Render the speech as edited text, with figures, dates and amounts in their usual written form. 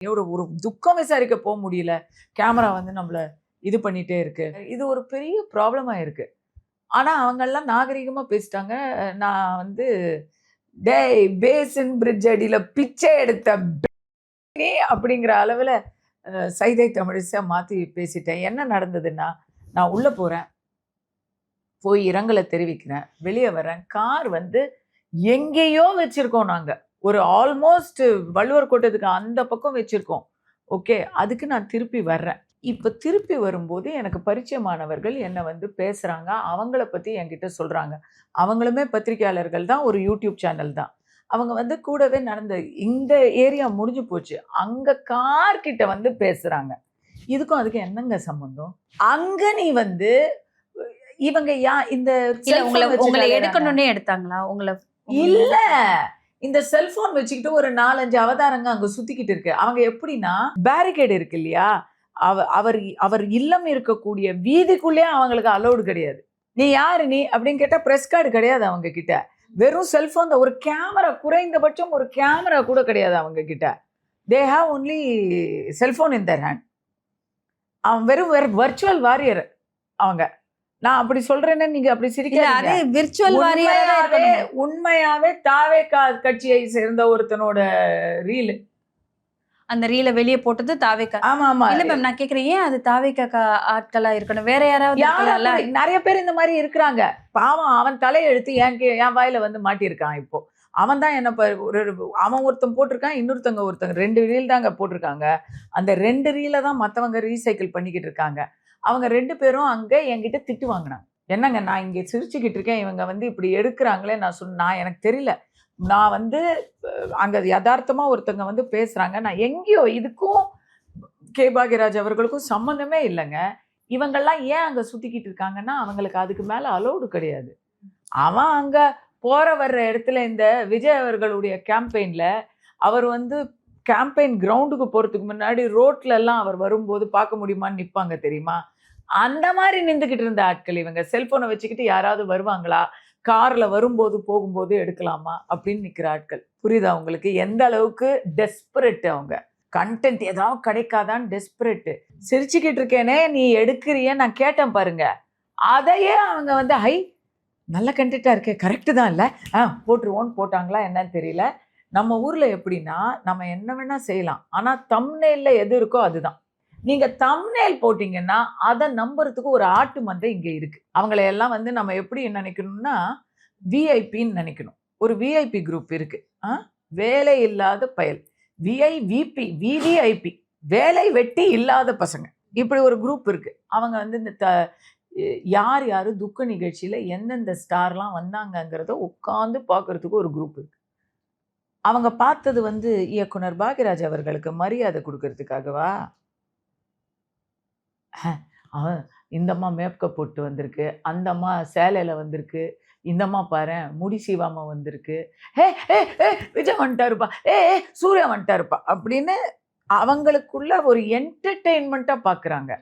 ஒரு ஒரு துக்கம் விசாரிக்க போக முடியல. கேமரா வந்து நம்மள இது பண்ணிட்டே இருக்கு. இது ஒரு பெரிய ப்ராப்ளமா இருக்கு. ஆனா அவங்கலாம் நாகரீகமா பேசிட்டாங்க. நான் வந்து டேய் பேசின் பிரிட்ஜ் அடியில பிச்சை எடுத்த நீ அப்படிங்கிற அளவுல சைதை தமிழிசையா மாத்தி பேசிட்டேன். என்ன நடந்ததுன்னா, நான் உள்ள போறேன். போய் இரங்கல தெரிவிக்கிறேன். வெளிய வரேன். கார் வந்து எங்கேயோ வச்சிருக்கோம் நாங்க. ஒரு ஆல்மோஸ்ட் வள்ளுவர் கோட்டத்துக்கு அந்த பக்கம் வச்சிருக்கோம். ஓகே. அதுக்கு நான் திருப்பி வர்றேன். இப்ப திருப்பி வரும்போது எனக்கு பரிச்சயமானவர்கள் என்ன வந்து பேசுறாங்க. அவங்கள பத்தி என்கிட்ட சொல்றாங்க. அவங்களுமே பத்திரிக்கையாளர்கள் தான். ஒரு யூடியூப் சேனல் தான். அவங்க வந்து கூடவே நடந்த இந்த ஏரியா முடிஞ்சு போச்சு. அங்க கார் கிட்ட வந்து பேசுறாங்க. இதுக்கும் அதுக்கும் என்னங்க சம்மந்தம்? அங்க நீ வந்து இவங்க இந்த இல்ல உங்கள எடுக்கணும்னே எடுத்தாங்களா? இல்ல. இந்த செல்போன் வச்சுக்கிட்டு ஒரு 4, 5 அவதாரங்க அங்க சுத்திக்கிட்டு இருக்கு. அவங்க எப்படின்னா, பேரிகேட் இருக்கு இல்லையா? அவர் இல்லம் இருக்கக்கூடிய வீதிக்குள்ளேயே அவங்களுக்கு அலோடு கிடையாது. "நீ யாரு நீ?" அப்படின்னு கேட்டா பிரஸ் கார்டு கிடையாது அவங்க கிட்ட. வெறும் செல்போன் தான். ஒரு கேமரா குறைந்தபட்சம் ஒரு கேமரா கூட கிடையாது அவங்க கிட்ட. They have only cellphone in there hand. அவன் வெறும் வர்ச்சுவல் வாரியர் அவங்க. நான் அப்படி சொல்றேன்னு நீங்க அப்படி சிரிக்காதீங்க. விர்ச்சுவல் வாரியரா உண்மையாவே தாவேகா கட்சியை சேர்ந்த ஒருத்தனோட ரீல். அந்த ரீல வெளிய போட்டது தாவேகா. ஆமா ஆமா. இல்ல மேம் நான் கேக்குறேன் ஏன் அது தாவேகா ஆட்களா இருக்கணும்? வேற யாராவது இருக்கலாம்ல? நிறைய பேர் இந்த மாதிரி இருக்கிறாங்க. பாவம் அவன் தலையெழுத்து என் வாயில வந்து மாட்டியிருக்கான் இப்போ. அவன் தான் என்ன அவன் ஒருத்தன் போட்டிருக்கான், ஒருத்தங்க 2 ரீல் தாங்க போட்டிருக்காங்க. அந்த 2 ரீல தான் மத்தவங்க ரீசைக்கிள் பண்ணிக்கிட்டு இருக்காங்க. அவங்க 2 பேரும் அங்க என்கிட்ட திட்டு வாங்கினாங்க. என்னங்க நான் இங்க சிரிச்சுக்கிட்டு இருக்கேன். இவங்க வந்து இப்படி எடுக்கிறாங்களே நான் எனக்கு தெரியல. நான் வந்து அங்க யதார்த்தமா ஒருத்தங்க வந்து பேசுறாங்க. நான் எங்கேயோ இதுக்கும் கே. பாக்யராஜ் அவர்களுக்கும் சம்மந்தமே இல்லைங்க. இவங்கெல்லாம் ஏன் அங்க சுத்திக்கிட்டு இருக்காங்கன்னா, அவங்களுக்கு அதுக்கு மேல அலோடு கிடையாது. அவன் அங்க போற வர்ற இடத்துல இந்த விஜய் அவர்களுடைய கேம்பெயின்ல அவர் வந்து கேம்பெயின் கிரவுண்டுக்கு போறதுக்கு முன்னாடி ரோட்ல எல்லாம் அவர் வரும்போது பார்க்க முடியுமான்னு நிப்பாங்க தெரியுமா? அந்த மாதிரி நின்றுகிட்டு இருந்த ஆட்கள் இவங்க. செல்போனை வச்சுக்கிட்டு யாராவது வருவாங்களா? கார்ல வரும்போது போகும்போது எடுக்கலாமா அப்படின்னு நிக்கிற ஆட்கள். புரியுதா உங்களுக்கு? எந்த அளவுக்கு டெஸ்பரேட் அவங்க. கண்டென்ட் ஏதாவது கிடைக்காதான்னு டெஸ்பரேட். சிரிச்சுக்கிட்டு இருக்கேனே நீ எடுக்கிறிய நான் கேட்டேன் பாருங்க. அதையே அவங்க வந்து நல்ல கண்டென்ட்டா இருக்கே, கரெக்டு தான் இல்லை, போட்டுருவோன்னு போட்டாங்களா என்னன்னு தெரியல. நம்ம ஊர்ல எப்படின்னா நம்ம என்ன வேணா செய்யலாம். ஆனா தம்ப்நெயில்ல எது இருக்கோ அதுதான். நீங்க தம்ப்நெயில் போட்டீங்கன்னா அதை நம்புறதுக்கு ஒரு ஆட்டு மந்தை இங்க இருக்கு. அவங்களை எல்லாம் வந்து நம்ம எப்படி நினைக்கணும்னா விஐபின்னு நினைக்கணும். ஒரு விஐபி குரூப் இருக்கு. வேலை இல்லாத பயல். விவிஐபி வேலை வெட்டி இல்லாத பசங்க. இப்படி ஒரு குரூப் இருக்கு. அவங்க வந்து இந்த யார் யாரு துக்க நிகழ்ச்சியில எந்தெந்த ஸ்டார்லாம் வந்தாங்கங்கிறத உட்கார்ந்து பார்க்கறதுக்கு ஒரு குரூப் இருக்கு. அவங்க பார்த்தது வந்து இயக்குனர் பாக்யராஜ் அவர்களுக்கு மரியாதை கொடுக்கறதுக்காகவா? இந்த அம்மா மேக்கப் போட்டு வந்திருக்கு, அந்த அம்மா சேலையில வந்திருக்கு, இந்த அம்மா பாரேன் முடி சீவாம வந்திருக்கு, விஜய் வந்துட்டாருப்பா, சூர்யா வந்துட்டாருப்பா அப்படின்னு அவங்களுக்குள்ள ஒரு என்டர்டெயின்மெண்ட்டா பார்க்குறாங்க.